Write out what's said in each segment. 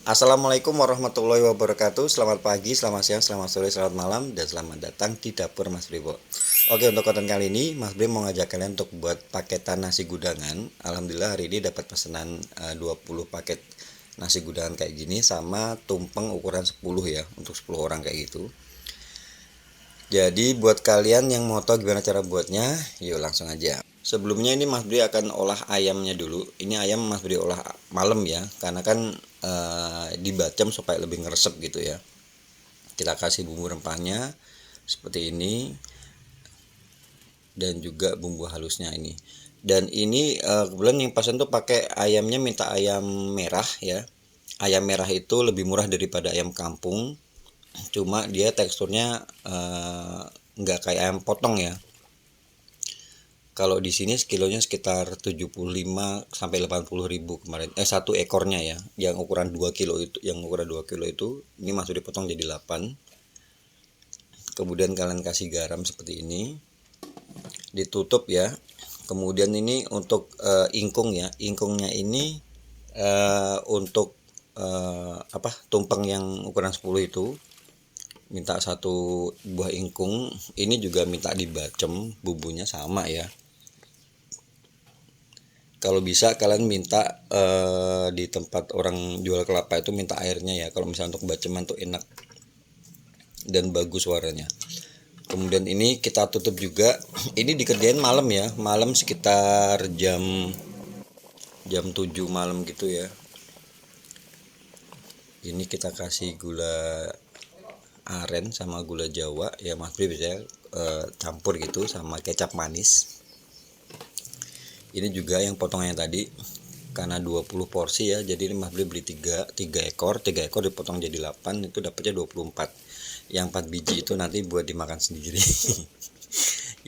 Assalamualaikum warahmatullahi wabarakatuh. Selamat pagi, selamat siang, selamat sore, selamat malam, dan selamat datang di dapur Mas Bribo. Oke, untuk konten kali ini Mas Brim mau ngajak kalian untuk buat paketan nasi gudangan. Alhamdulillah hari ini dapat pesanan 20 paket nasi gudangan kayak gini sama tumpeng ukuran 10 ya, untuk 10 orang kayak gitu. Jadi buat kalian yang mau tahu gimana cara buatnya, yuk langsung aja. Sebelumnya ini Mas Bri akan olah ayamnya dulu. Ini ayam Mas Bri olah malam ya, karena kan dibacem supaya lebih ngeresep gitu ya. Kita kasih bumbu rempahnya seperti ini dan juga bumbu halusnya ini. Dan ini kebetulan yang pasien tuh pakai ayamnya minta ayam merah ya. Ayam merah itu lebih murah daripada ayam kampung. Cuma dia teksturnya nggak kayak ayam potong ya. Kalau di sini kilonya sekitar 75 sampai 80 ribu kemarin. Satu ekornya ya. Yang ukuran 2 kilo itu, ini masuk dipotong jadi 8. Kemudian kalian kasih garam seperti ini. Ditutup ya. Kemudian ini untuk ingkung ya. Ingkungnya ini untuk tumpeng yang ukuran 10 itu minta 1 buah ingkung. Ini juga minta dibacem bumbunya sama ya. Kalau bisa kalian minta di tempat orang jual kelapa itu minta airnya ya, kalau misalnya untuk baceman tuh enak dan bagus suaranya. Kemudian ini kita tutup juga. Ini dikerjain malam ya, malam sekitar jam 7 malam gitu ya. Ini kita kasih gula aren sama gula jawa ya, Mas Bri bisa campur gitu sama kecap manis. Ini juga yang potongannya tadi karena 20 porsi ya, jadi ini Mas Bri beli 3 ekor dipotong jadi 8, itu dapatnya 24. Yang 4 biji itu nanti buat dimakan sendiri.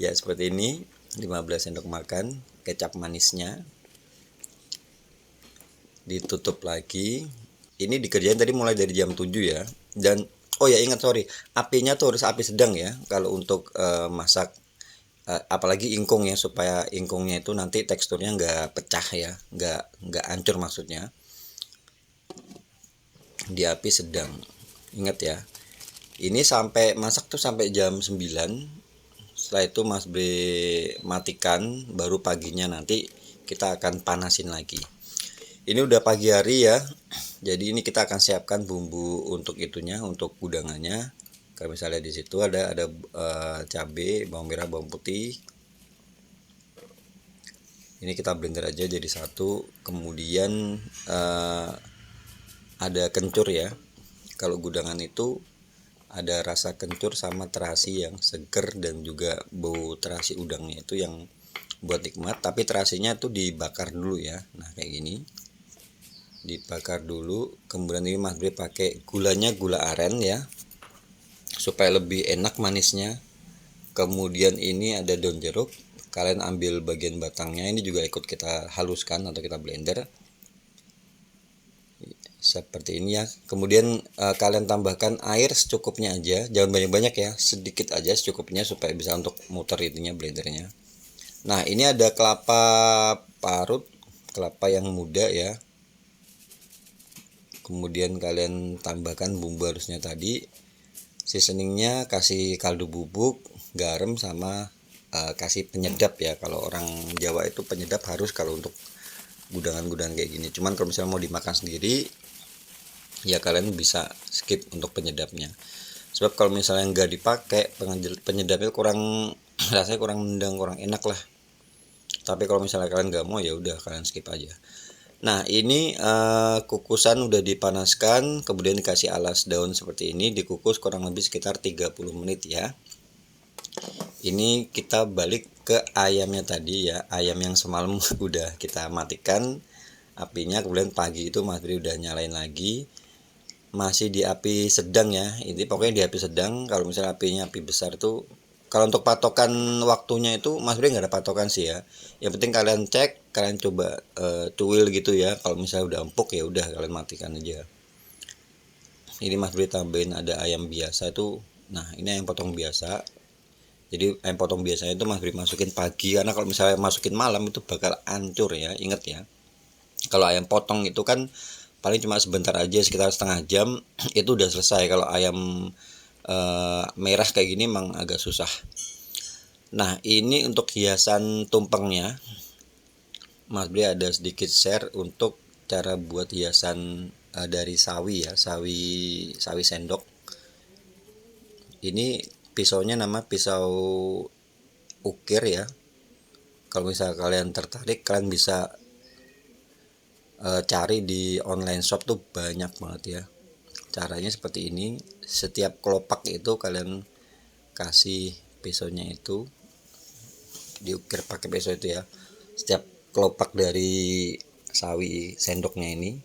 Ya seperti ini, 15 sendok makan kecap manisnya. Ditutup lagi. Ini dikerjain tadi mulai dari jam 7 ya. Dan oh ya ingat, sorry, apinya tuh harus api sedang ya kalau untuk masak apalagi ingkung ya, supaya ingkungnya itu nanti teksturnya nggak pecah ya, nggak hancur maksudnya. Di api sedang, ingat ya. Ini sampai masak tuh sampai jam 9. Setelah itu Mas Bri matikan, baru paginya nanti kita akan panasin lagi. Ini udah pagi hari ya, jadi ini kita akan siapkan bumbu untuk itunya, untuk gudangannya. Kayak misalnya di situ ada cabai, bawang merah, bawang putih. Ini kita blender aja jadi satu. Kemudian ada kencur ya. Kalau gudangan itu ada rasa kencur sama terasi yang seger, dan juga bau terasi udangnya itu yang buat nikmat. Tapi terasinya tuh dibakar dulu ya. Nah kayak gini, dibakar dulu. Kemudian ini Mas Bri pakai gulanya gula aren ya, supaya lebih enak manisnya. Kemudian ini ada daun jeruk, kalian ambil bagian batangnya, ini juga ikut kita haluskan atau kita blender seperti ini ya. Kemudian kalian tambahkan air secukupnya aja, jangan banyak-banyak ya, sedikit aja secukupnya supaya bisa untuk muter itunya, blendernya. Nah ini ada kelapa parut, kelapa yang muda ya. Kemudian kalian tambahkan bumbu halusnya tadi. Seasoningnya kasih kaldu bubuk, garam, sama kasih penyedap ya. Kalau orang Jawa itu penyedap harus kalau untuk gudangan-gudangan kayak gini. Cuman kalau misalnya mau dimakan sendiri ya kalian bisa skip untuk penyedapnya. Sebab kalau misalnya nggak dipakai penyedapnya kurang rasanya kurang nendang, kurang enak lah. Tapi kalau misalnya kalian nggak mau ya udah kalian skip aja. Nah ini kukusan udah dipanaskan, kemudian dikasih alas daun seperti ini, dikukus kurang lebih sekitar 30 menit ya. Ini kita balik ke ayamnya tadi ya, ayam yang semalam udah kita matikan apinya. Kemudian pagi itu Mas Bri udah nyalain lagi, masih di api sedang ya. Ini pokoknya di api sedang. Kalau misalnya apinya api besar tuh, kalau untuk patokan waktunya itu Mas Bri nggak ada patokan sih ya. Yang penting kalian cek, kalian coba cuil gitu ya. Kalau misalnya udah empuk ya udah kalian matikan aja. Ini Mas Bri tambahin ada ayam biasa itu. Nah ini ayam potong biasa. Jadi ayam potong biasanya itu Mas Bri masukin pagi, karena kalau misalnya masukin malam itu bakal hancur ya, inget ya. Kalau ayam potong itu kan paling cuma sebentar aja, sekitar setengah jam itu udah selesai. Kalau ayam merah kayak gini emang agak susah. Nah, ini untuk hiasan tumpengnya, Mas Bri ada sedikit share untuk cara buat hiasan dari sawi ya, sawi sendok. Ini pisaunya nama pisau ukir ya. Kalau misalnya kalian tertarik, kalian bisa cari di online shop tuh banyak banget ya. Caranya seperti ini, setiap kelopak itu kalian kasih pisaunya itu, diukir pakai pisau itu ya. Setiap kelopak dari sawi sendoknya ini,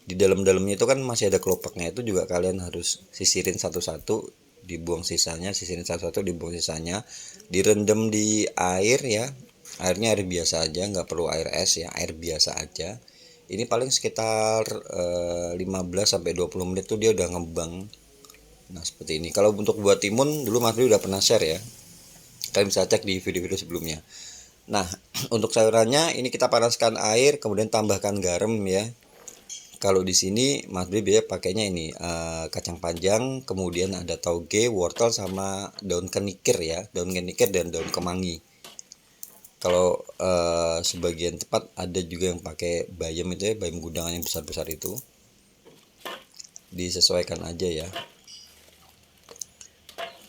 di dalamnya itu kan masih ada kelopaknya, itu juga kalian harus sisirin satu-satu, dibuang sisanya, sisirin satu-satu, dibuang sisanya, direndam di air ya. Airnya air biasa aja, nggak perlu air es ya, air biasa aja. Ini paling sekitar 15 sampai 20 menit tuh dia udah ngembang. Nah, seperti ini. Kalau untuk buat timun dulu Mas Bri udah pernah share ya. Kalian bisa cek di video-video sebelumnya. Nah, untuk sayurannya ini kita panaskan air, kemudian tambahkan garam ya. Kalau di sini Mas Bri biasa pakainya ini kacang panjang, kemudian ada tauge, wortel sama daun kenikir ya, daun kenikir dan daun kemangi. Kalau sebagian tempat ada juga yang pakai bayam itu ya, bayam gudangan yang besar-besar itu. Disesuaikan aja ya.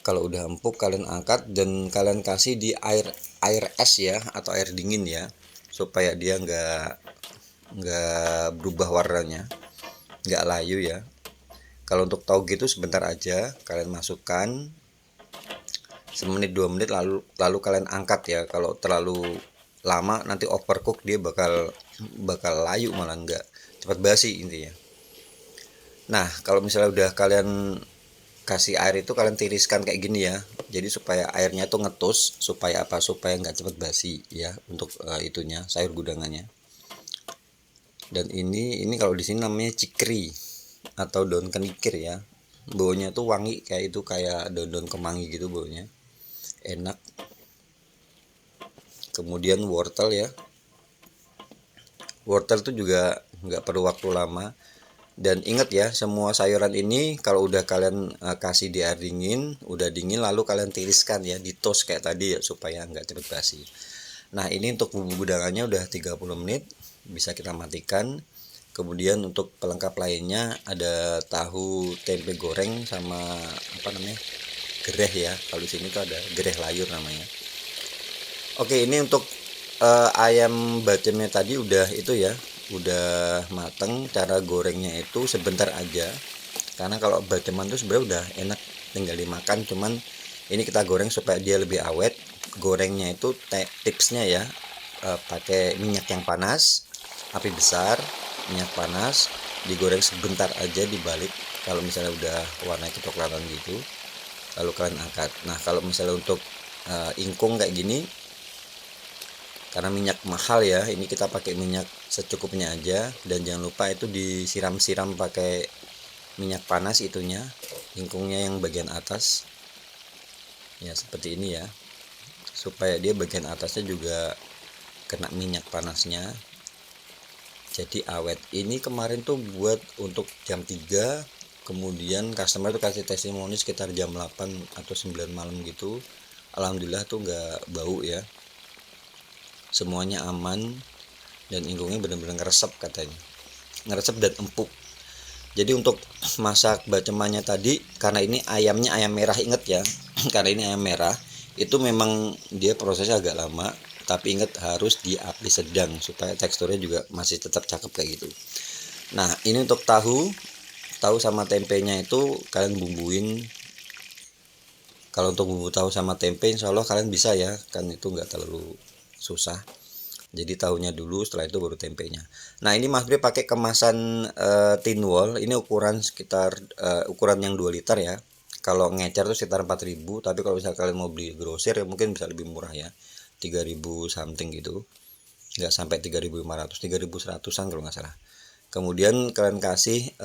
Kalau udah empuk kalian angkat dan kalian kasih di air es ya, atau air dingin ya, supaya dia nggak berubah warnanya, nggak layu ya. Kalau untuk tauge itu sebentar aja, kalian masukkan semenit 2 menit lalu kalian angkat ya. Kalau terlalu lama nanti overcook, dia bakal layu, malah nggak cepat basi intinya. Nah, kalau misalnya udah kalian kasih air itu, kalian tiriskan kayak gini ya, jadi supaya airnya tuh ngetus, supaya apa, supaya nggak cepet basi ya, untuk itunya sayur gudangannya. Dan ini kalau di sini namanya cikri atau daun kenikir ya, baunya tuh wangi kayak itu, kayak daun-daun kemangi gitu baunya, enak. Kemudian wortel ya, wortel tuh juga nggak perlu waktu lama. Dan ingat ya, semua sayuran ini kalau udah kalian kasih di air dingin, udah dingin, lalu kalian tiriskan ya, di toast kayak tadi ya, supaya nggak cepet basi. Nah, ini untuk bumbu gudangannya udah 30 menit, bisa kita matikan. Kemudian untuk pelengkap lainnya ada tahu tempe goreng sama apa namanya, gereh ya. Kalau di sini tuh ada gereh layur namanya. Oke, ini untuk ayam bacemnya tadi udah itu ya, udah mateng. Cara gorengnya itu sebentar aja, karena kalau baceman tuh sebenarnya udah enak, tinggal dimakan. Cuman ini kita goreng supaya dia lebih awet. Gorengnya itu tipsnya ya, pakai minyak yang panas, api besar, minyak panas, digoreng sebentar aja, dibalik. Kalau misalnya udah warnanya kecoklatan gitu, lalu kalian angkat. Nah, kalau misalnya untuk ingkung kayak gini, karena minyak mahal ya, ini kita pakai minyak secukupnya aja. Dan jangan lupa itu disiram-siram pakai minyak panas itunya, ingkungnya yang bagian atas ya, seperti ini ya, supaya dia bagian atasnya juga kena minyak panasnya, jadi awet. Ini kemarin tuh buat untuk jam 3, kemudian customer tuh kasih testimoni sekitar jam 8 atau 9 malam gitu. Alhamdulillah tuh nggak bau ya, semuanya aman, dan ingkungnya benar-benar ngeresep katanya, ngeresep dan empuk. Jadi untuk masak bacemannya tadi, karena ini ayamnya ayam merah, inget ya, karena ini ayam merah, itu memang dia prosesnya agak lama, tapi inget harus di api sedang supaya teksturnya juga masih tetap cakep kayak gitu. Nah, ini untuk tahu sama tempenya itu kalian bumbuin. Kalau untuk bumbu tahu sama tempe insya Allah kalian bisa ya, kan itu nggak terlalu susah. Jadi tahunya dulu, setelah itu baru tempenya. Nah, ini Mas Bri pakai kemasan tin wall. Ini ukuran sekitar ukuran yang 2 liter ya. Kalau ngecer tuh sekitar 4.000, tapi kalau misalnya kalian mau beli grosir ya mungkin bisa lebih murah ya, 3.000 something gitu. Nggak sampai 3.500, 3.100-an kalau nggak salah. Kemudian kalian kasih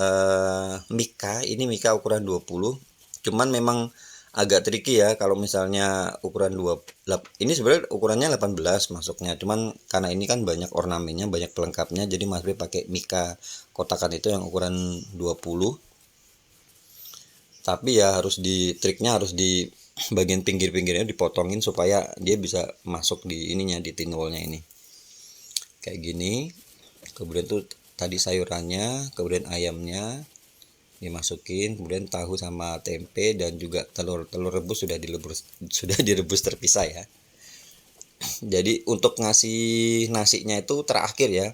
mika, ini mika ukuran 20. Cuman memang agak tricky ya kalau misalnya ukuran 2 ini sebenarnya ukurannya 18 masuknya, cuman karena ini kan banyak ornamennya, banyak pelengkapnya, jadi Mas Bre pakai mika kotakan itu yang ukuran 20. Tapi ya harus triknya harus di bagian pinggir-pinggirnya dipotongin supaya dia bisa masuk di ininya, di tinwolnya ini kayak gini. Kemudian tuh tadi sayurannya, kemudian ayamnya dimasukin, kemudian tahu sama tempe dan juga telur rebus sudah direbus terpisah ya. Jadi untuk ngasih nasinya itu terakhir ya,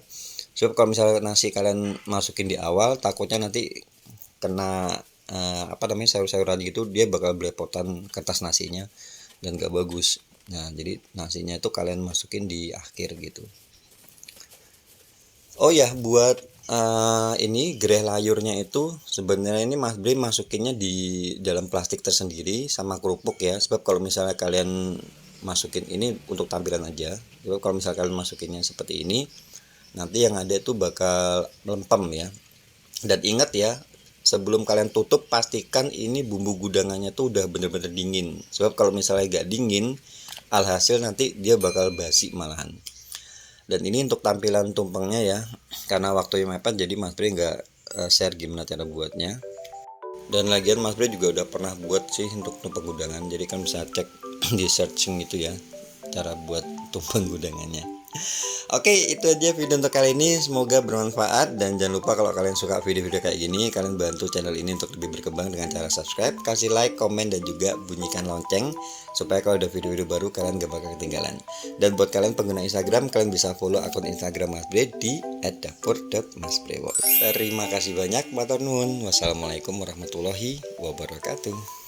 sebab kalau misalnya nasi kalian masukin di awal takutnya nanti kena apa namanya, sayur-sayuran gitu, dia bakal belepotan kertas nasinya dan gak bagus. Nah jadi nasinya itu kalian masukin di akhir gitu. Oh ya, buat ini gereh layurnya itu sebenarnya ini Mas Bre masukinnya di dalam plastik tersendiri sama kerupuk ya. Sebab kalau misalnya kalian masukin ini untuk tampilan aja. Sebab kalau misalnya kalian masukinnya seperti ini, nanti yang ada itu bakal melempem ya. Dan ingat ya, sebelum kalian tutup pastikan ini bumbu gudangannya tuh udah bener-bener dingin. Sebab kalau misalnya gak dingin, alhasil nanti dia bakal basi malahan. Dan ini untuk tampilan tumpengnya ya, karena waktunya mepet jadi Mas Bre nggak share gimana cara buatnya. Dan lagian Mas Bre juga udah pernah buat sih untuk tumpeng gudangan, jadi kan bisa cek di searching itu ya cara buat tumpeng gudangannya. Oke, itu aja video untuk kali ini, semoga bermanfaat. Dan jangan lupa kalau kalian suka video-video kayak gini, kalian bantu channel ini untuk lebih berkembang dengan cara subscribe, kasih like, komen, dan juga bunyikan lonceng supaya kalau ada video-video baru kalian gak bakal ketinggalan. Dan buat kalian pengguna Instagram, kalian bisa follow akun Instagram Mas Bre di @dapur.masbrewo. Terima kasih banyak, matur nuwun. Wassalamualaikum warahmatullahi wabarakatuh.